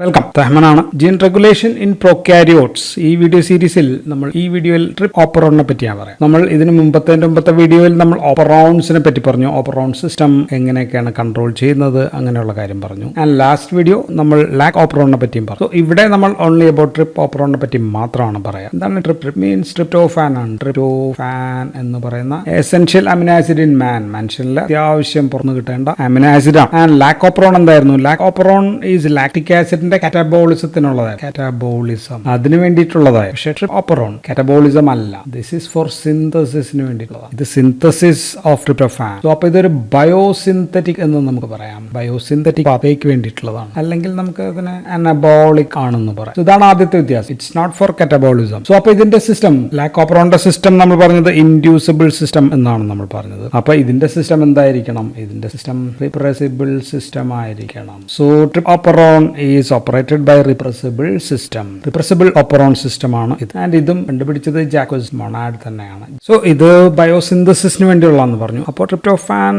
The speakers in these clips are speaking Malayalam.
വെൽക്കം. റഹ്മാനാണ്. Gene regulation in prokaryotes. ഈ വീഡിയോ സീരീസിൽ നമ്മൾ ഈ വീഡിയോയിൽ ട്രിപ്പ് ഓപ്പറോണിനെ പറ്റിയാണ് പറയാം. നമ്മൾ ഇതിന് മുമ്പത്തെ വീഡിയോയിൽ നമ്മൾ ഓപ്പറോൺസിനെ പറ്റി പറഞ്ഞു. ഓപ്പറോൺ സിസ്റ്റം എങ്ങനെയൊക്കെയാണ് കൺട്രോൾ ചെയ്യുന്നത്, അങ്ങനെയുള്ള കാര്യം പറഞ്ഞു. ആൻഡ് ലാസ്റ്റ് വീഡിയോ നമ്മൾ ലാക്ക് ഓപ്പറോണിനെ പറ്റിയും പറഞ്ഞു. ഇവിടെ നമ്മൾ ഓൺലി അബൌട്ട് ട്രിപ്പ് ഓപ്പറോണിനെ പറ്റി മാത്രമാണ് പറയാം. എന്താണ് ട്രിപ്പ്? ട്രിപ്പ് മീൻസ് ട്രിപ്റ്റോഫാൻ ആണ്. ട്രിപ്റ്റോഫാൻ എന്ന് പറയുന്ന എസെൻഷ്യൽ അമിനോ ആസിഡ് ഇൻ മനുഷ്യനിൽ അത്യാവശ്യം പുറന്നു കിട്ടേണ്ട അമിനോ ആസിഡ് ആണ്. ആൻഡ് ലാക്ക് ഓപ്പറോൺ എന്തായിരുന്നു? Lac operon is lactic acid കാറ്റബോളിസത്തിനുള്ളതായി, കാറ്റബോളിസം അതിന് വേണ്ടിയിട്ടുള്ളതായി. പക്ഷേ ട്രിപ്പ് ഓപ്പറോൺ കാറ്റബോളിസം അല്ല. ദിസ് ഈസ് ഫോർ സിന്തസിസിന് വേണ്ടിയിട്ടുള്ളതാണ്. ഇത് സിന്തസിസ് ഓഫ് ട്രിപ്റ്റോഫാൻ. സോ അപ്പൊ ഇതൊരു ബയോസിന്തറ്റിക് എന്ന് നമുക്ക് പറയാം. ബയോസിന്തറ്റിക് പാതയ്ക്ക് വേണ്ടിയിട്ടുള്ളതാണ്, അല്ലെങ്കിൽ നമുക്ക് അതിനെ അനബോളിക് ആണെന്ന് പറയാം. ഇതാണ് ആദ്യത്തെ വ്യത്യാസം. It's not for catabolism. So അപ്പൊ ഇതിന്റെ സിസ്റ്റം, ലാക്ക് ഓപ്പറോണിന്റെ സിസ്റ്റം നമ്മൾ പറഞ്ഞത് ഇൻഡ്യൂസിബിൾ സിസ്റ്റം എന്നാണ് നമ്മൾ പറഞ്ഞത്. അപ്പൊ ഇതിന്റെ സിസ്റ്റം എന്തായിരിക്കണം? ഇതിന്റെ സിസ്റ്റം റിപ്രസിബിൾ സിസ്റ്റം ആയിരിക്കണം. So trip operon is operated by repressible system. Repressible operon system ആണ് ഇത്. ആൻഡ് ഇതും കണ്ടുപിടിച്ചത് ജാക്വസ് മൊണാഡ് തന്നെയാണ്. സോ ഇത് ബയോസിന്തസിസിന് വേണ്ടിയുള്ളതെന്ന് പറഞ്ഞു. അപ്പോൾ ട്രിപ്റ്റോഫാൻ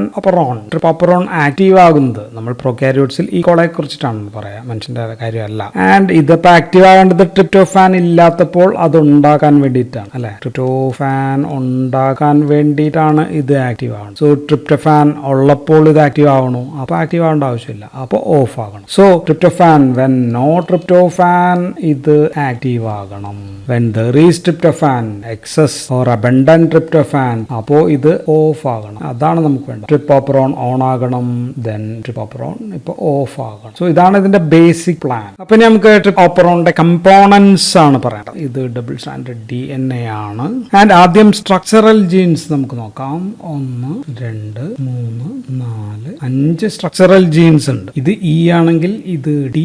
ട്രിപ്പ് ഓപ്പറോൺ ആക്റ്റീവ് ആകുന്നത് നമ്മൾ പ്രൊക്കാരിയോട്സിൽ ഈ കോളയെ കുറിച്ചിട്ടാണെന്ന് പറയാം, മനുഷ്യന്റെ കാര്യമല്ല. ആൻഡ് ഇതിപ്പോൾ ആക്റ്റീവ് ആകേണ്ടത് ട്രിപ്റ്റോഫാൻ ഇല്ലാത്തപ്പോൾ അത് ഉണ്ടാക്കാൻ വേണ്ടിയിട്ടാണ്, അല്ലെ? ട്രിപ്റ്റോഫാൻ ഉണ്ടാക്കാൻ വേണ്ടിയിട്ടാണ് ഇത് ആക്റ്റീവ് ആവുന്നത്. സോ ട്രിപ്റ്റോഫാൻ ഉള്ളപ്പോൾ ഇത് ആക്റ്റീവ് ആവണോ? അപ്പോൾ ആക്റ്റീവ് ആവേണ്ട ആവശ്യമില്ല, അപ്പോൾ ഓഫ് ആകണം. So tryptophan when no tryptophan ഇത് ആക്റ്റീവ് ആകണം. when there is tryptophan excess or abundant tryptophan അപ്പോൾ ഇത് ഓഫ് ആകണം. അതാണ് നമുക്ക് വേണ്ടത്. ട്രിപ്പ് ഓപ്പറോൺ ഓൺ ആകണം, then ട്രിപ്പ് ഓപ്പറോൺ ഇപ്പോൾ ഓഫ് ആകണം. സോ ഇതാണ് ഇതിന്റെ ബേസിക് പ്ലാൻ. അപ്പൊ നമുക്ക് ട്രിപ്പ് ഓപ്പറോണിന്റെ കമ്പോണൻസ് ആണ് പറയേണ്ടത്. ഇത് ഡബിൾ സ്റ്റാൻഡേർഡ് DNA ആണ്. ആൻഡ് ആദ്യം സ്ട്രക്ചറൽ ജീൻസ് നമുക്ക് നോക്കാം. 1 2 3 4 5 സ്ട്രക്ചറൽ ജീൻസ് ഉണ്ട്. ഇത് E ആണെങ്കിൽ ഇത് D,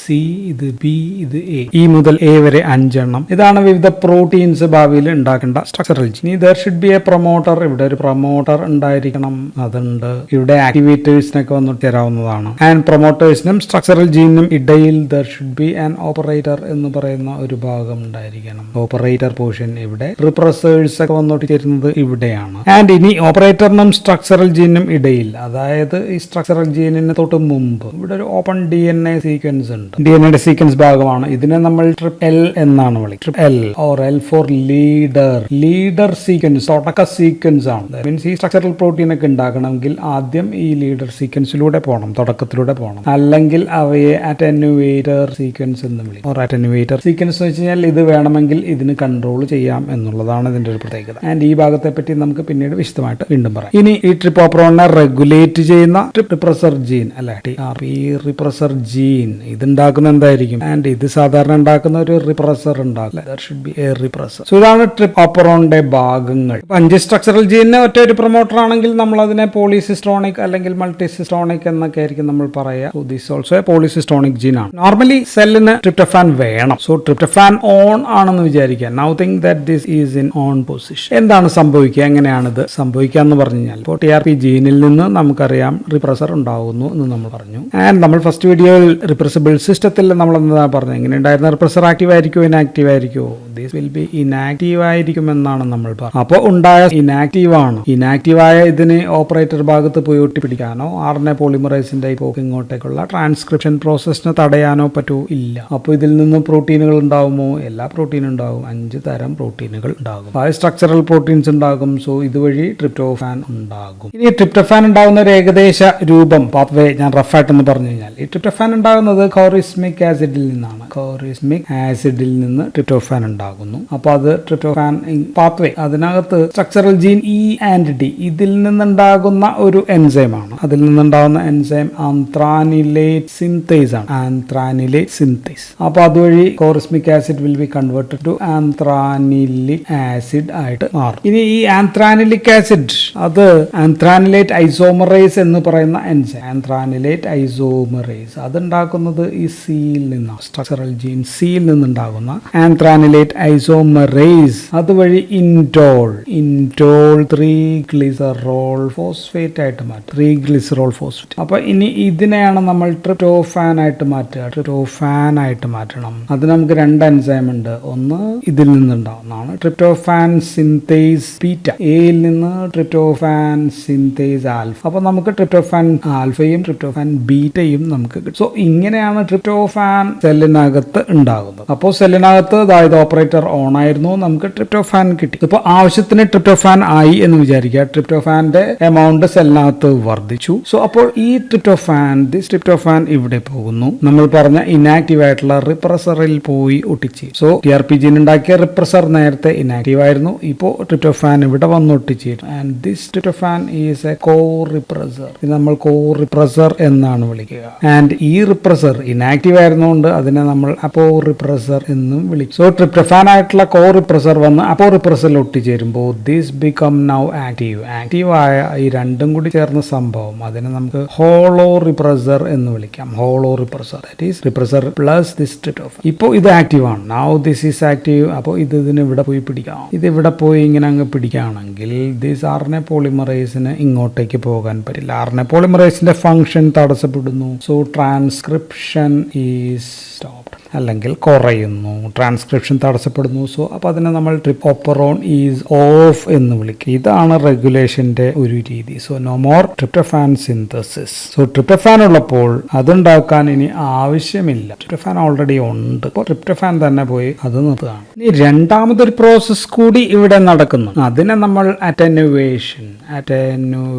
C, ഇത് B, ഇത് A. E മുതൽ A വരെ 5 എണ്ണം. ഇതാണ് വിവിധ പ്രോട്ടീൻസ് ഭാവിയിൽ ഉണ്ടാക്കേണ്ട സ്ട്രക്ചറൽ ജീൻ. ഇനി there should be a promoter. ഇവിടെ ഒരു പ്രൊമോട്ടർ ഉണ്ടായിരിക്കണം. അതുണ്ട്. ഇവിടെ ആക്ടിവേറ്റേഴ്സിനൊക്കെ വന്നിട്ട് തരാവുന്നതാണ്. ആൻഡ് പ്രൊമോട്ടേഴ്സിനും സ്ട്രക്ചറൽ ജീനിനും ഇടയിൽ there should be an operator എന്ന് പറയുന്ന ഒരു ഭാഗം ഉണ്ടായിരിക്കണം. ഓപ്പറേറ്റർ പോർഷൻ ഇവിടെ. റിപ്രസേഴ്സ് ഒക്കെ വന്നോട്ട് ചേരുന്നത് ഇവിടെയാണ്. ആൻഡ് ഇനി ഓപ്പറേറ്ററിനും സ്ട്രക്ചറൽ ജീനിനും ഇടയിൽ, അതായത് ഈ സ്ട്രക്ചറൽ ജീനിന് തൊട്ട് മുമ്പ് ഇവിടെ ഒരു ഓപ്പൺ DNA സീക്വൻസ് ഉണ്ട്. ഡിഎൻഎയുടെ സീക്വൻസ് ഭാഗമാണ്. ഇതിനെ നമ്മൾ ട്രിപ്പ് L എന്നാണ് വിളിക്കുന്നത്. Trp L or L for leader sequence, തുടക്ക സീക്വൻസ് ആണ്. മീൻസ് ഈ സ്ട്രക്ചറൽ പ്രോട്ടീൻ ഒക്കെ ഉണ്ടാക്കണമെങ്കിൽ ആദ്യം ഈ ലീഡർ സീക്വൻസിലൂടെ പോകണം, തുടക്കത്തിലൂടെ പോകണം. അല്ലെങ്കിൽ അവയെ അറ്റന്യൂവേറ്റർ സീക്വൻസ് എന്ന് വിളിക്കും. ഓർ അറ്റന്യൂവേറ്റർ സീക്വൻസ് എന്ന് വെച്ച് കഴിഞ്ഞാൽ ഇത് വേണമെങ്കിൽ ഇതിന് കൺട്രോൾ ചെയ്യാം എന്നുള്ളതാണ് ഇതിന്റെ ഒരു പ്രത്യേകത. ആൻഡ് ഈ ഭാഗത്തെ പറ്റി നമുക്ക് പിന്നീട് വിശദമായിട്ട് വീണ്ടും പറയാം. ഇനി ഈ ട്രിപ്പ് ഓപ്പറോണിനെ റെഗുലേറ്റ് ചെയ്യുന്ന ട്രിപ്പ് റിപ്രസർ ജീൻ, അല്ലെ, റിപ്രസർ ജീൻ, ഇതുണ്ടാക്കുന്ന എന്തായിരിക്കും? ആൻഡ് ഇത് സാധാരണ ഉണ്ടാക്കുന്ന ഒരു റിപ്രസർ ഉണ്ടാകും. സോ ഇതാണ് ട്രിപ്പ് ഓപ്പറോണിന്റെ ഭാഗങ്ങൾ. 5 സ്ട്രക്ചറൽ ജീനിന് ഒറ്റ ഒരു പ്രൊമോട്ടർ ആണെങ്കിൽ നമ്മൾ അതിനെ പോളിസിസ്റ്റോണിക് അല്ലെങ്കിൽ മൾട്ടിസിസ്റ്റോണിക് എന്നൊക്കെ ആയിരിക്കും നമ്മൾ പറയുക. So this also a polycistronic gene ആണ്. നോർമലി സെല്ലിന് ട്രിപ്റ്റോഫാൻ വേണം. സോ ട്രിപ്റ്റോഫാൻ ഓൺ ആണെന്ന് വിചാരിക്കുക. Now think that this is in on position. എന്താണ് സംഭവിക്കുക? എങ്ങനെയാണ് ഇത് സംഭവിക്കുക എന്ന് പറഞ്ഞു കഴിഞ്ഞാൽ, ഇപ്പോൾ TRP ജീനിൽ നിന്ന് നമുക്കറിയാം റിപ്രസർ ഉണ്ടാകുന്നു എന്ന് നമ്മൾ പറഞ്ഞു. ആൻഡ് നമ്മൾ ഫസ്റ്റ് വീഡിയോയിൽ റിപ്രസിബിൾ സിസ്റ്റത്തിൽ നമ്മൾ എന്താ പറഞ്ഞത്? എങ്ങനെ ഉണ്ടായിരുന്ന റിപ്രസർ ആക്റ്റീവ് ആയിരിക്കുമോ ഇനാക്റ്റീവ് ആയിരിക്കുമോ? ദിസ് വിൽ ബി ഇനാക്റ്റീവ് ആയിരിക്കും എന്നാണ് നമ്മൾ പറഞ്ഞത്. അപ്പോൾ ഉണ്ടായ ഇനാക്റ്റീവ് ആണ്. ഇനാക്റ്റീവായ ഇതിന് ഓപ്പറേറ്റർ ഭാഗത്ത് പോയി ഒട്ടിപ്പിടിക്കാനോ RNA പോളിമറൈസിന്റെ ഇങ്ങോട്ടേക്കുള്ള ട്രാൻസ്ക്രിപ്ഷൻ പ്രോസസ്സിനെ തടയാനോ പറ്റൂ? ഇല്ല. അപ്പോൾ ഇതിൽ നിന്ന് പ്രോട്ടീനുകൾ ഉണ്ടാകുമോ? എല്ലാ പ്രോട്ടീനും ഉണ്ടാകും. 5 തരം പ്രോട്ടീനുകൾ ഉണ്ടാകും. 5 സ്ട്രക്ചറൽ പ്രോട്ടീൻസ് ഉണ്ടാകും. സോ ഇതുവഴി ട്രിപ്റ്റോഫാൻ ഉണ്ടാകും. ഇനി ട്രിപ്റ്റോഫാൻ ഉണ്ടാകുന്ന ഒരു ഏകദേശ രൂപം, പാത്വേ ഞാൻ റഫായിട്ടെന്ന് പറഞ്ഞു കഴിഞ്ഞാൽ, ഈ ട്രിപ്റ്റോഫാൻ ഉണ്ടാകുന്നത് കോറിസ്മിക് ആസിഡിൽ നിന്നാണ്. കോറിസ്മിക് ആസിഡിൽ നിന്ന് ട്രിപ്റ്റോഫാൻ ഉണ്ടാകുന്നു. അപ്പൊ അത് ട്രിപ്റ്റോഫാൻ പാത്വേ, അതിനകത്ത് structural gene E and D, ഇതിൽ നിന്നുണ്ടാകുന്ന ഒരു എൻസൈമാണ്. അതിൽ നിന്നുണ്ടാകുന്ന എൻസൈം ആന്ത്രാനിലേറ്റ് സിന്തേസ് ആണ്. Anthranilate synthase. അപ്പൊ അതുവഴി chorismic acid will be converted to anthranilic acid ആയിട്ട് മാറും. ഇനി ഈ ആന്ത്രാനിലിക് ആസിഡ് അത് ആന്ത്രാനിലേറ്റ് ഐസോമറേസ് എന്ന് പറയുന്ന എൻസൈം, ആന്ത്രാനിലേറ്റ് ഐസോമറേസ്, അതുണ്ടാക്കുന്നത് ഈ സിയിൽ നിന്നാണ്. സ്ട്രക്ചറൽ ജീൻ സിയിൽ നിന്നുണ്ടാകുന്ന ആന്ത്രാനിലേറ്റ് ഫോസ്ഫേറ്റ് ഐസോമറേസ് അതുവഴി ഇൻഡോൾ 3-ഗ്ലിസറോൾ ഫോസ്ഫേറ്റ് ആയിട്ട് മാറ്റും. 3-ഗ്ലിസറോൾ ഫോസ്ഫേറ്റ്. അപ്പൊ ഇനി ഇതിനെയാണ് നമ്മൾ ട്രിപ്റ്റോഫാൻ ആയിട്ട് മാറ്റുക. ട്രിപ്റ്റോഫാൻ ആയിട്ട് മാറ്റണം. അത് നമുക്ക് 2 എൻസൈം ഉണ്ട്. ഒന്ന് ഇതിൽ നിന്നുണ്ടാവുന്നതാണ് ട്രിപ്റ്റോഫാൻ സിന്തേസ് ബീറ്റ, എയിൽ നിന്ന് ട്രിപ്റ്റോഫാൻ സിന്തേസ് ആൽഫ. അപ്പൊ നമുക്ക് ട്രിപ്റ്റോഫാൻ ആൽഫയും ട്രിപ്റ്റോഫാൻ ബീറ്റയും നമുക്ക് കിട്ടും. സോ ഇങ്ങനെയാണ് ട്രിപ്റ്റോഫാൻ സെല്ലിനകത്ത് ഉണ്ടാകുന്നത്. അപ്പോൾ സെല്ലിനകത്ത് അതായത് ഓപ്പറേറ്റർ ഓൺ ആയിരുന്നു, നമുക്ക് ട്രിപ്റ്റോഫാൻ കിട്ടി. ഇപ്പോൾ ആവശ്യത്തിന് ട്രിപ്റ്റോഫാൻ ആയി എന്ന് വിചാരിക്കുക. ട്രിപ്റ്റോഫാന്റെ എമൗണ്ട് സെല്ലിനകത്ത് വർദ്ധിച്ചു. സോ അപ്പോൾ ഈ ട്രിപ്റ്റോഫാൻ ഇവിടെ പോകുന്നു. നമ്മൾ പറഞ്ഞ ഇനാക്റ്റീവ് ആയിട്ടുള്ള റിപ്രസറിൽ പോയി ഒട്ടിച്ച്. സോ TRP ജീൻ ഉണ്ടാക്കിയ റിപ്രസർ നേരത്തെ ഇനാക്റ്റീവ് ആയിരുന്നു. ഇപ്പോൾ ട്രിപ്റ്റോഫാൻ ഇവിടെ വന്ന് ഒട്ടിച്ചിരുന്നു. And this tryptophan is a corepressor. ഇത് നമ്മൾ കോ റിപ്രസർ എന്നാണ് വിളിക്കുക. ആൻഡ് ഈ റിപ്രസർ ഇനാക്റ്റീവ് ആയിരുന്നുകൊണ്ട് അതിനെ നമ്മൾ അപ്പോ റിപ്രസർ എന്നും വിളിക്കും. സോ ട്രിപ്റ്റോഫാൻ ആയിട്ടുള്ള കോ റിപ്രസർ വന്ന് അപ്പോ റിപ്രസറിൽ ഒട്ടിച്ചേരുമ്പോൾ this become now active. Active ആയ ഈ രണ്ടും കൂടി ചേർന്ന സംഭവം അതിനെ നമുക്ക് ഹോളോ റിപ്രസർ എന്ന് വിളിക്കാം. Hollow repressor that is repressor plus this tryptophan. ഇപ്പോൾ ഇത് ആക്റ്റീവ് ആണ്. Now this is active. അപ്പോൾ ഇതിന് ഇവിടെ പോയി പിടിക്കാം. ഇത് ഇവിടെ പോയി ഇങ്ങനെ അങ്ങ് പിടിക്കുകയാണെങ്കിൽ ദിസ് RNA പോളിമറേസിന് ഇങ്ങോട്ടേക്ക് പോകാൻ പറ്റില്ല. RNA പോളിമറേസിന്റെ ഫംഗ്ഷൻ തടസ്സപ്പെടുന്നു. സോ ട്രാൻസ്ക്രിപ്ഷൻ ഈസ് സ്റ്റോപ്ഡ്, അല്ലെങ്കിൽ കുറയുന്നു. ട്രാൻസ്ക്രിപ്ഷൻ തടസ്സപ്പെടുന്നു. സോ അപ്പോൾ അതിനെ നമ്മൾ ഓപ്പറോൺ ഈസ് ഓഫ് എന്ന് വിളിക്കും. ഇതാണ് റെഗുലേഷന്റെ ഒരു രീതി. So no more tryptophan synthesis. So tryptophan ഉള്ളപ്പോൾ അതുണ്ടാക്കാൻ ഇനി ആവശ്യമില്ല. ട്രിപ്റ്റോഫാൻ ഓൾറെഡി ഉണ്ട്. അപ്പോൾ ട്രിപ്റ്റോഫാൻ തന്നെ പോയി അത് നിർത്തുകയാണ്. ഇനി രണ്ടാമതൊരു പ്രോസസ് കൂടി ഇവിടെ നടക്കുന്നു. അതിനെ നമ്മൾ അറ്റനുവേഷൻ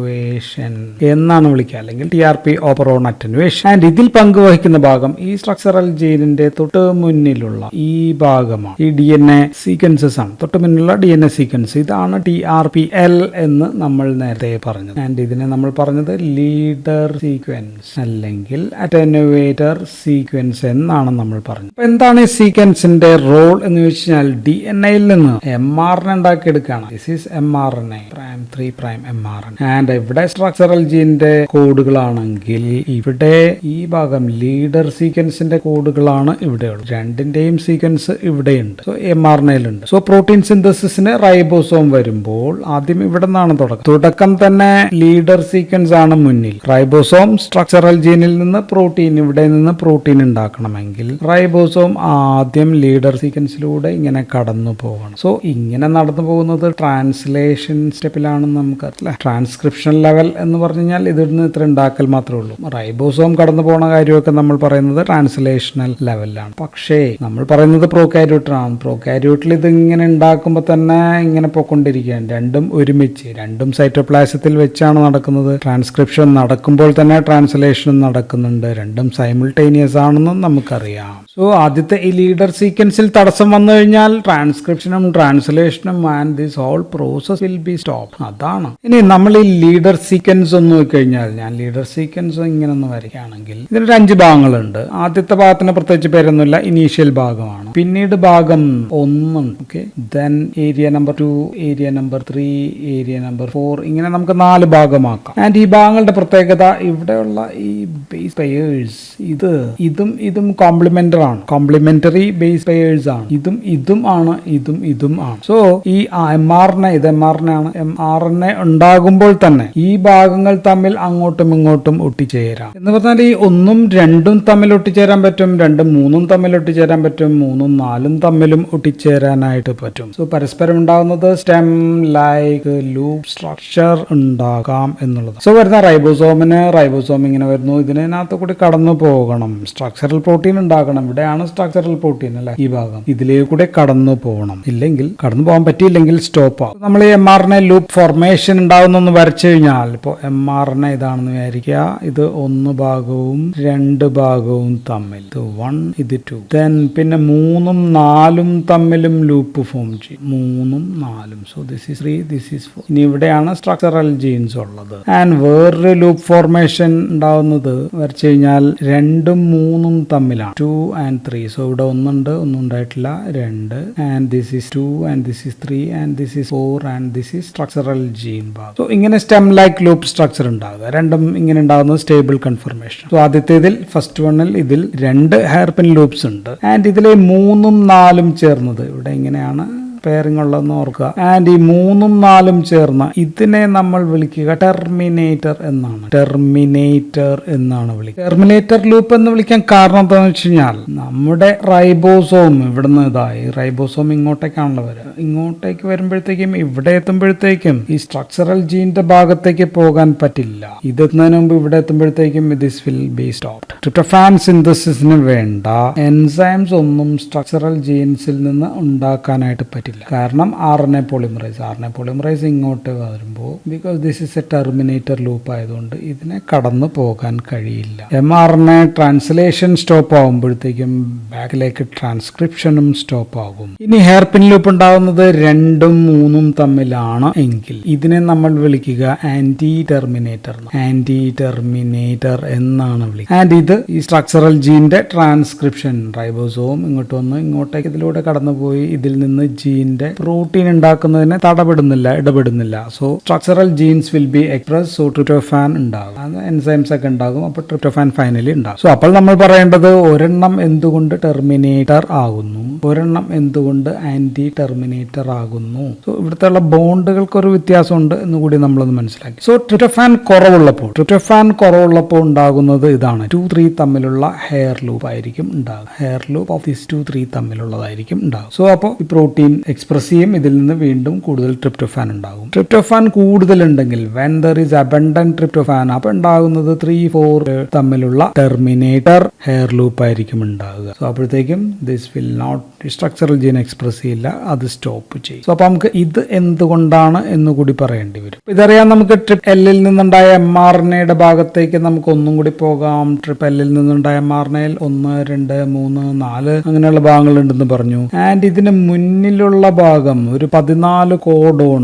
എന്നാണ് വിളിക്കുക, അല്ലെങ്കിൽ TRP ഓപ്പറോൺ അറ്റനുവേഷൻ. ആൻഡ് ഇതിൽ പങ്കുവഹിക്കുന്ന ഭാഗം ഈ സ്ട്രക്ചറൽ ജീനിന്റെ തൊട്ട് മുന്നിലുള്ള ഈ ഭാഗമാണ്. ഈ DNA സീക്വൻസസ് ആണ്. തൊട്ട് മുന്നിലുള്ള DNA സീക്വൻസ്. ഇതാണ് TRPL എന്ന് നമ്മൾ നേരത്തെ പറഞ്ഞത്. ആൻഡ് ഇതിനെ നമ്മൾ പറഞ്ഞത് ലീഡർ സീക്വൻസ് അല്ലെങ്കിൽ അറ്റനുവേറ്റർ സീക്വൻസ് എന്നാണ് നമ്മൾ പറഞ്ഞത്. അപ്പൊ എന്താണ് ഈ സീക്വൻസിന്റെ റോൾ എന്ന് ചോദിച്ചാൽ DNA-യിൽ നിന്ന് mRNA ഉണ്ടാക്കിയെടുക്കുകയാണ്. This is mRNA prime 3 prime mRNA. And ഇവിടെ സ്ട്രക്ചറൽ ജീനിന്റെ കോഡുകളാണെങ്കിൽ ഇവിടെ ഈ ഭാഗം ലീഡർ സീക്വൻസിന്റെ കോഡുകളാണ് ഇവിടെയുള്ളത്. രണ്ടിന്റെയും സീക്വൻസ് ഇവിടെയുണ്ട്. സോ mRNA-യിലുണ്ട്. സോ പ്രോട്ടീൻ സിന്തസിസിന് റൈബോസോം വരുമ്പോൾ ആദ്യം ഇവിടെ നിന്നാണ് തുടക്കം തന്നെ ലീഡർ സീക്വൻസ് ആണ് മുന്നിൽ. റൈബോസോം സ്ട്രക്ചറൽ ജീനിൽ നിന്ന് പ്രോട്ടീൻ, ഇവിടെ നിന്ന് പ്രോട്ടീൻ ഉണ്ടാക്കണമെങ്കിൽ റൈബോസോം ആദ്യം ലീഡർ സീക്വൻസിലൂടെ ഇങ്ങനെ കടന്നു പോകണം. സോ ഇങ്ങനെ നടന്നു പോകുന്നത് ട്രാൻസ്ലേഷൻ സ്റ്റെപ്പിലാണെന്ന് നമുക്ക് അല്ലെ. ട്രാൻസ്ക്രിപ്ഷൻ ലെവൽ എന്ന് പറഞ്ഞു കഴിഞ്ഞാൽ ഇതിന് ഇത്ര ഉണ്ടാക്കൽ മാത്രമേ ഉള്ളൂ. റൈബോസോം കടന്നു പോകുന്ന കാര്യമൊക്കെ നമ്മൾ പറയുന്നത് ട്രാൻസ്ലേഷണൽ ലെവലിലാണ്. പക്ഷേ നമ്മൾ പറയുന്നത് പ്രോകാരിയോട്ടിലാണ്. പ്രോകാരിയോട്ടിൽ ഇത് ഇങ്ങനെ ഉണ്ടാക്കുമ്പോൾ തന്നെ ഇങ്ങനെ പോയിക്കൊണ്ടിരിക്കുകയാണ്. രണ്ടും ഒരുമിച്ച്, രണ്ടും സൈറ്റോപ്ലാസത്തിൽ വെച്ചാണ് നടക്കുന്നത്. ട്രാൻസ്ക്രിപ്ഷൻ നടക്കുമ്പോൾ തന്നെ ട്രാൻസ്ലേഷനും നടക്കുന്നുണ്ട്. രണ്ടും സൈമിൾട്ടേനിയസ് ആണെന്നും നമുക്കറിയാം. സോ ആദ്യത്തെ ഈ ലീഡർ സീക്വൻസിൽ തടസ്സം വന്നു കഴിഞ്ഞാൽ ട്രാൻസ്ക്രിപ്ഷനും ട്രാൻസ്ലേഷനും and this whole process will be stop. അതാണ്. ഇനി നമ്മൾ ഈ ലീഡർ സീക്വൻസ് ഒന്ന് നോക്കിക്കഴിഞ്ഞാൽ, ഞാൻ ലീഡർ സീക്വൻസ് ഇങ്ങനെ ഒന്ന് വരയ്ക്കുകയാണെങ്കിൽ ഇതിനൊരു 5 ഭാഗങ്ങളുണ്ട്. ആദ്യത്തെ ഭാഗത്തിന് പ്രത്യേകിച്ച് പേരൊന്നുമില്ല, ഇനീഷ്യൽ ഭാഗമാണ്. പിന്നീട് ഭാഗം 1 okay, then area number 2, area number 3, area number 4, ഇങ്ങനെ നമുക്ക് 4 ഭാഗമാക്കാം. ആൻഡ് ഈ ഭാഗങ്ങളുടെ പ്രത്യേകത ഇവിടെയുള്ള ഈ ബേസ് പെയേഴ്സ് ഇതും കോംപ്ലിമെന്ററി ആണ്. കോംപ്ലിമെന്ററി ബേസ് പെയേഴ്സ് ആണ്. ഇതും ആണ്. സോ ഈ mRNA ഇത് mRNA ആണ്. mRNA ഉണ്ടാകുമ്പോൾ തന്നെ ഈ ഭാഗങ്ങൾ തമ്മിൽ അങ്ങോട്ടും ഇങ്ങോട്ടും ഒട്ടിച്ചേരാം. എന്ന് പറഞ്ഞാൽ ഈ 1ഉം 2ഉം തമ്മിൽ ഒട്ടിച്ചേരാൻ പറ്റും, 2ഉം 3ഉം തമ്മിൽ ഒട്ടിച്ചേരാൻ പറ്റും, 3ഉം 4ഉം തമ്മിലും ഒട്ടിച്ചേരാനായിട്ട് പറ്റും. സോ പരസ്പരം ഉണ്ടാകുന്നത് സ്റ്റെം ലൈക്ക് ലൂപ്പ് സ്ട്രക്ചർ ഉണ്ടാകാം എന്നുള്ളത്. സോ വരുന്ന റൈബോസോം ഇങ്ങനെ വരുന്നു. ഇതിനകത്ത് കൂടി കടന്നു പോകണം. സ്ട്രക്ചറൽ പ്രോട്ടീൻ ഉണ്ടാകണം. ഇവിടെയാണ് സ്ട്രക്ചറൽ പ്രോട്ടീൻ അല്ലെ. ഈ ഭാഗം ഇതിലേക്ക് കൂടെ കടന്നു പോകണം. ഇല്ലെങ്കിൽ കടന്നു പോകാൻ പറ്റിയില്ലെങ്കിൽ സ്റ്റോപ്പ് ആവും. നമ്മൾ ഈ mRNA ലൂപ്പ് ഫോർമേഷൻ ഉണ്ടാവുന്നൊന്ന് വരച്ചു കഴിഞ്ഞാൽ, ഇപ്പോൾ mRNA ഇതാണെന്ന് വിചാരിക്കുക. ഇത് 1 ഭാഗവും 2 ഭാഗവും തമ്മിൽ, ഇത് 1 ഇത് 2, ദെൻ പിന്നെ 3ഉം 4ഉം തമ്മിലും ലൂപ്പ് ഫോം ചെയ്യും. 3ഉം 4ഉം. So this is 3, this is 4. ഇനി ഇവിടെയാണ് സ്ട്രക്ചറൽ ജീൻസ് ഉള്ളത്. ആൻഡ് വേറൊരു ലൂപ്പ് ഫോർമേഷൻ ഉണ്ടാവുന്നത് വരച്ചു കഴിഞ്ഞാൽ 2ഉം 3ഉം തമ്മിലാണ്. 2 and 3. So ഇവിടെ ഒന്നുണ്ട്, ഒന്നും ഉണ്ടായിട്ടില്ല, 2 and this is 2 and this is 3 and this is 4 and this is structural gene ഭാഗം. So ഇങ്ങനെ സ്റ്റെം ലൈക്ക് ലൂപ്പ് സ്ട്രക്ചർ ഉണ്ടാകുക. രണ്ടും ഇങ്ങനെ ഉണ്ടാകുന്നത് സ്റ്റേബിൾ കൺഫർമേഷൻ. സോ ആദ്യത്തേതിൽ ഫസ്റ്റ് വണ്ണിൽ ഇതിൽ 2 ഹെയർപിൻ ലൂപ്സ് ഉണ്ട് ആൻഡ് ഇതിലെ 3ഉം 4ഉം ചേർന്നത് ഇവിടെ ഇങ്ങനെയാണ് പെയറിംഗ് ഉള്ളതെന്ന് ഓർക്കുക. ആൻഡ് ഈ 3ഉം 4ഉം ചേർന്ന ഇതിനെ നമ്മൾ വിളിക്കുക ടെർമിനേറ്റർ എന്നാണ്. ടെർമിനേറ്റർ എന്നാണ് വിളിക്കുക. ടെർമിനേറ്റർ ലൂപ്പ് എന്ന് വിളിക്കാൻ കാരണം എന്താണെന്ന് വെച്ച് കഴിഞ്ഞാൽ നമ്മുടെ റൈബോസോം ഇവിടുന്ന് ഇതായി റൈബോസോം ഇങ്ങോട്ടേക്കാണല്ലോ വരിക. ഇങ്ങോട്ടേക്ക് വരുമ്പോഴത്തേക്കും ഇവിടെ എത്തുമ്പോഴത്തേക്കും ഈ സ്ട്രക്ചറൽ ജീന്റെ ഭാഗത്തേക്ക് പോകാൻ പറ്റില്ല. ഇത് എത്തുന്നതിന് മുമ്പ് ഇവിടെ എത്തുമ്പോഴത്തേക്കും this will be stopped. Tryptophan സിന്തസിസിന് വേണ്ട എൻസൈംസ് ഒന്നും സ്ട്രക്ചറൽ ജീൻസിൽ നിന്ന് ഉണ്ടാക്കാനായിട്ട് പറ്റില്ല. കാരണം RNA പോളിമറൈസ് ഇങ്ങോട്ട് വരുമ്പോൾ because this is A Terminator loop ആയതുകൊണ്ട് ഇതിനെ കടന്നു പോകാൻ കഴിയില്ല. mRNA ട്രാൻസ്ലേഷൻ സ്റ്റോപ്പ് ആകുമ്പോഴത്തേക്കും ബാക്കിലേക്ക് ട്രാൻസ്ക്രിപ്ഷനും സ്റ്റോപ്പ് ആകും. ഇനി ഹെയർപിൻ ലൂപ്പ് ഉണ്ടാകുന്നത് 2ഉം 3ഉം തമ്മിലാണ് എങ്കിൽ ഇതിനെ നമ്മൾ വിളിക്കുക ആന്റി ടെർമിനേറ്റർ എന്നാണ് വിളിക്കുക. ആൻഡ് ഇത് ഈ സ്ട്രക്ചറൽ ജീന്റെ ട്രാൻസ്ക്രിപ്ഷൻ റൈബോസോം ഇങ്ങോട്ട് വന്ന് ഇങ്ങോട്ടേക്ക് ഇതിലൂടെ കടന്നുപോയി ഇതിൽ നിന്ന് ജീന്റെ പ്രോട്ടീൻ ഉണ്ടാക്കുന്നതിനെ ഇടപെടുന്നില്ല. So structural genes will be express. So tryptophan ഉണ്ടാകും, അത് എൻസൈംസ് ഒക്കെ ഉണ്ടാകും. അപ്പോൾ ട്രിപ്റ്റോഫാൻ ഫൈനലി ഉണ്ടാകും. സോ അപ്പോൾ നമ്മൾ പറയേണ്ടത് ഒരെണ്ണം എന്തുകൊണ്ട് ടെർമിനേറ്റർ ആകുന്നു, ഒരെണ്ണം എന്തുകൊണ്ട് ആന്റി ടെർമിനേറ്റർ ആകുന്നു. സോ ഇവിടുത്തെ ഉള്ള ബോണ്ടുകൾക്ക് ഒരു വ്യത്യാസമുണ്ട് എന്ന് കൂടി നമ്മളൊന്ന് മനസ്സിലാക്കി. സോ ട്രിപ്റ്റോഫാൻ കുറവുള്ളപ്പോൾ ഉണ്ടാകുന്നത് ഇതാണ്. 2-3 തമ്മിലുള്ള ഹെയർ ലൂപ്പ് ആയിരിക്കും ഉണ്ടാകുക. ഹെയർ ലൂപ്പ് ഓഫ് ദിസ് 2-3 തമ്മിലുള്ളതായിരിക്കും ഉണ്ടാകും. സോ അപ്പോൾ ഈ പ്രോട്ടീൻ എക്സ്പ്രസ് ചെയ്യും, ഇതിൽ നിന്ന് വീണ്ടും കൂടുതൽ ട്രിപ്റ്റോഫാൻ ഉണ്ടാകും. ട്രിപ്റ്റോഫാൻ കൂടുതലുണ്ടെങ്കിൽ when there is abundant tryptophan അപ്പോൾ ഉണ്ടാകുന്നത് 3-4 തമ്മിലുള്ള ടെർമിനേറ്റർ ഹെയർ ലൂപ്പ് ആയിരിക്കും ഉണ്ടാകുക. സോ അപ്പോഴത്തേക്കും this will not structural gene express ചെയ്യില്ല, അത് സ്റ്റോപ്പ് ചെയ്യും. സോ അപ്പോൾ നമുക്ക് ഇത് എന്തുകൊണ്ടാണ് എന്ന് കൂടി പറയേണ്ടി വരും. ഇതറിയാൻ നമുക്ക് ട്രിപ്പ് എല്ലിൽ നിന്നുണ്ടായ mRNAയുടെ ഭാഗത്തേക്ക് നമുക്ക് ഒന്നും കൂടി പോകാം. ട്രിപ്പ് എല്ലിൽ നിന്നുണ്ടായ mRNAയിൽ 1, 2, 3, 4 അങ്ങനെയുള്ള ഭാഗങ്ങൾ ഉണ്ടെന്ന് പറഞ്ഞു. ആൻഡ് ഇതിന് മുന്നിലുള്ള ഭാഗം ഒരു 14 കോഡോൺ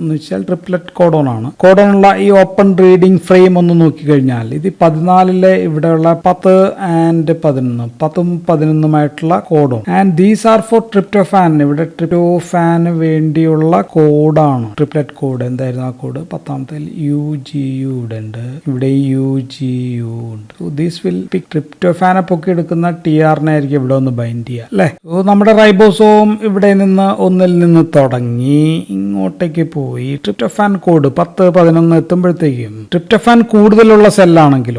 എന്ന് വെച്ചാൽ ട്രിപ്ലറ്റ് കോഡോൺ ആണ്. കോഡോണുള്ള ഈ ഓപ്പൺ റീഡിംഗ് ഫ്രെയിം ഒന്ന് നോക്കിക്കഴിഞ്ഞാൽ ഇത് 14 ഇവിടെയുള്ള 10 and 11 10ഉം 11ഉമായിട്ടുള്ള codon. And these are for tryptophan. ഇവിടെ ട്രിപ്റ്റോഫാന് വേണ്ടിയുള്ള കോഡാണ് ട്രിപ്ലറ്റ് കോഡ്. എന്തായിരുന്നു ആ കോഡ്? 10ാമത്തെ UGU ഇവിടെ ഉണ്ട്, ഇവിടെ UGU ഉണ്ട്. സോ ദിസ് വിൽ പിക്ക് ട്രിപ്റ്റോഫാനെ പൊക്കി എടുക്കുന്ന TRNA ആയിരിക്കും ഇവിടെ ഒന്ന് ബൈൻഡ് ചെയ്യുക അല്ലേ. സോ നമ്മുടെ റൈബോസോം ഇവിടെ നിന്ന് 1ൽ നിന്ന് തുടങ്ങി ഇങ്ങോട്ടേക്ക് പോയി ട്രിപ്റ്റോഫാൻ കോഡ് 10, 11 എത്തുമ്പോഴത്തേക്കും ട്രിപ്റ്റോഫാൻ കൂടുതലുള്ള സെല്ലാണെങ്കിൽ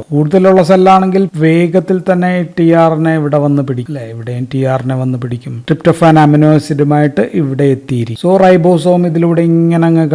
വേഗത്തിൽ തന്നെ TRNA ഇവിടെ വന്ന് പിടിക്കും അല്ലെ. ഇവിടെയും TRNA വന്ന് പിടിക്കും. ട്രിപ്റ്റോഫാൻ അമിനോ ആസിഡുമായിട്ട് ഇവിടെ എത്തിയിരിക്കും. സോ റൈബോസോം ഇതിലൂടെ ഇങ്ങനെ അങ്ങ്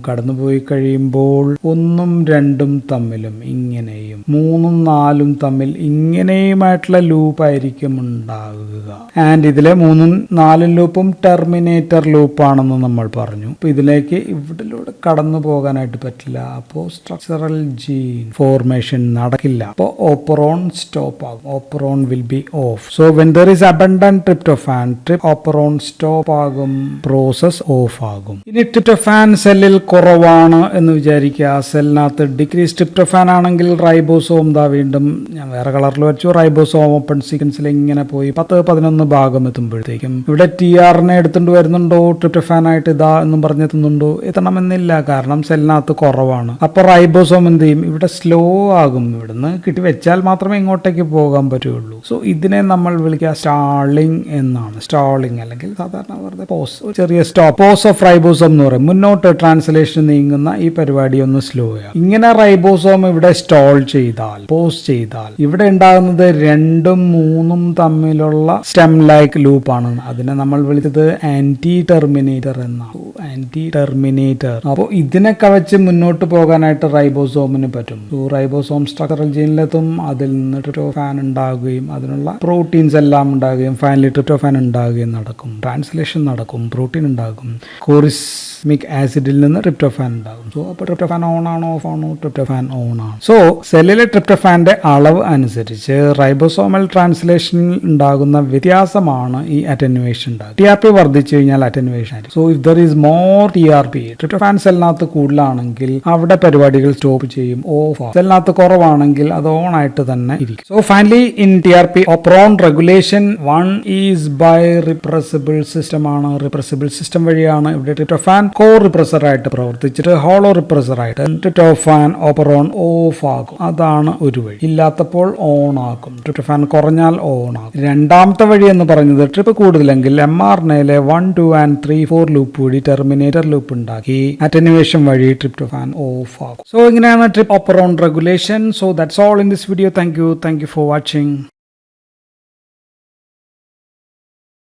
കടന്നുപോയി കഴിയുമ്പോൾ 1ഉം 2ഉം തമ്മിലും ഇങ്ങനെയും 3ഉം 4ഉം തമ്മിൽ ഇങ്ങനെയുമായിട്ടുള്ള ലൂപ്പ് ആയിരിക്കും ഉണ്ടാകുക. ആൻഡ് ഇതിലെ 3ഉം 4ഉം ലൂപ്പും ടെർമിനേറ്റർ ലൂപ്പാണെന്ന് നമ്മൾ പറഞ്ഞു. അപ്പൊ ഇതിലേക്ക് ഇവിടിലൂടെ കടന്നു പോകാനായിട്ട് പറ്റില്ല. അപ്പോൾ സ്ട്രക്ചറൽ ജീൻ ഫോർമേഷൻ നടക്കില്ല. അപ്പോൾ ഓപ്പറോൺ സ്റ്റോപ്പ് ആകും. Operon will be of. So when there is abundant tryptophan operon stop ആകും, പ്രോസസ് ഓഫ് ആകും. ഇനി ട്രിപ്റ്റോഫാൻ സെല്ലിൽ കുറവാണ് എന്ന് വിചാരിക്കുക. സെല്ലിനകത്ത് ഡിക്രീസ് ട്രിപ്റ്റോഫാൻ ആണെങ്കിൽ റൈബോസോം വീണ്ടും ഞാൻ വേറെ കളറിൽ വെച്ചു. റൈബോസോം ഓപ്പൺ സീക്വൻസിൽ ഇങ്ങനെ പോയി 10, 11 ഭാഗം എത്തുമ്പോഴത്തേക്കും ഇവിടെ TRNA എടുത്തുകൊണ്ട് വരുന്നുണ്ടോ ട്രിപ്റ്റോഫാൻ ആയിട്ട് ഇതാ എന്നും പറഞ്ഞെത്തുന്നുണ്ടോ? എത്തണമെന്നില്ല, കാരണം സെല്ലിനകത്ത് കുറവാണ്. അപ്പൊ റൈബോസോം എന്ത് ചെയ്യും? ഇവിടെ സ്ലോ ആകും. ഇവിടുന്ന് കിട്ടി വെച്ചാൽ മാത്രമേ ഇങ്ങോട്ടേക്ക് പോകാൻ പറ്റുള്ളൂ. സോ ഇതിനെ നമ്മൾ വിളിക്കുക സ്റ്റാളിംഗ് എന്നാണ്. സ്റ്റാളിംഗ് അല്ലെങ്കിൽ സാധാരണ വെറുതെ പോസ്, ചെറിയ സ്റ്റോപ്പ്, പോസ് ഓഫ് റൈബോസോം എന്ന് പറയും. മുന്നോട്ട് ട്രാൻസ്ലേഷൻ നീങ്ങുന്ന ഈ പരിപാടി ഒന്ന് സ്ലോ ആകും. ഇങ്ങനെ റൈബോസോം ഇവിടെ സ്റ്റോൾ ചെയ്താൽ, പോസ് ചെയ്താൽ ഇവിടെ ഉണ്ടാകുന്നത് 2ഉം 3ഉം തമ്മിലുള്ള സ്റ്റെം ലൈക്ക് ലൂപ്പ് ആണ്. അതിനെ നമ്മൾ വിളിച്ചത് ആന്റി ടെർമിനേറ്റർ എന്നാണ്. Anti terminator. അപ്പോൾ ഇതിനെ കവച്ച് മുന്നോട്ട് പോകാനായിട്ട് റൈബോസോമിന് പറ്റും. റൈബോസോം സ്ട്രക്ചറൽ ജീനിലെത്തും, അതിൽ നിന്ന് ട്രിപ്റ്റോഫാൻ ഉണ്ടാകുകയും അതിനുള്ള പ്രോട്ടീൻസ് എല്ലാം ഉണ്ടാകുകയും ഫൈനലി ട്രിപ്റ്റോഫാൻ ഉണ്ടാകുകയും നടക്കും. ട്രാൻസ്ലേഷൻ നടക്കും, പ്രോട്ടീൻ ഉണ്ടാകും. കോറിസ്മിക് ആസിഡിൽ നിന്ന് ട്രിപ്റ്റോഫാൻ ഉണ്ടാകും. സോ അപ്പോൾ ട്രിപ്റ്റോഫാൻ ഓൺ ആണോ ഓഫ് ആണോ? ട്രിപ്റ്റോഫാൻ ഓൺ ആണ്. സോ സെല്ലിലെ ട്രിപ്റ്റോഫാന്റെ അളവ് അനുസരിച്ച് റൈബോസോമൽ ട്രാൻസ്ലേഷനിൽ ഉണ്ടാകുന്ന വ്യത്യാസമാണ് ഈ അറ്റൻഷൻ അറ്റനുവേഷൻ ഉണ്ടാകും. TRP വർദ്ധിച്ചു കഴിഞ്ഞാൽ അറ്റനുവേഷൻ ആയിരിക്കും. So if there is more TRP, tryptophan സെല്ലിനകത്ത് കൂടുതലാണെങ്കിൽ അവിടെ പരിപാടികൾ സ്റ്റോപ്പ് ചെയ്യും, ഓഫ് ആകും. സെല്ലിനകത്ത് കുറവാണെങ്കിൽ അത് ഓൺ ആയിട്ട് തന്നെ ഇരിക്കും. So finally in TRP operon regulation 1 is by repressible system ആണ്. റിപ്രസിബിൾ സിസ്റ്റം വഴിയാണ് ഇവിടെ ട്രിപ്റ്റോഫാൻ കോ റിപ്രസർ ആയിട്ട് പ്രവർത്തിച്ചിട്ട് ഹോളോ റിപ്രസർ ആയിട്ട് ട്രിപ്റ്റോഫാൻ ഓപ്പറോൺ ഓഫ് ആകും. അതാണ് ഒരു വഴി. ഇല്ലാത്തപ്പോൾ ഓൺ ആക്കും. ട്രിപ്റ്റോഫാൻ കുറഞ്ഞാൽ ഓൺ ആകും. രണ്ടാമത്തെ വഴി എന്ന് പറയുന്നത് ട്രിപ്പ് കൂടുതലെങ്കിൽ mRNA 1, 2 and 3, 4 ലൂപ്പ് വഴി ടെർമിനേറ്റർ ലൂപ്പ് ഉണ്ടാക്കി അറ്റനുവേഷൻ വഴി ട്രിപ്റ്റോഫാൻ ഓഫ് ആകും. സോ ഇങ്ങനെയാണ് trip operon regulation. So that's all in this video. Thank you for watching.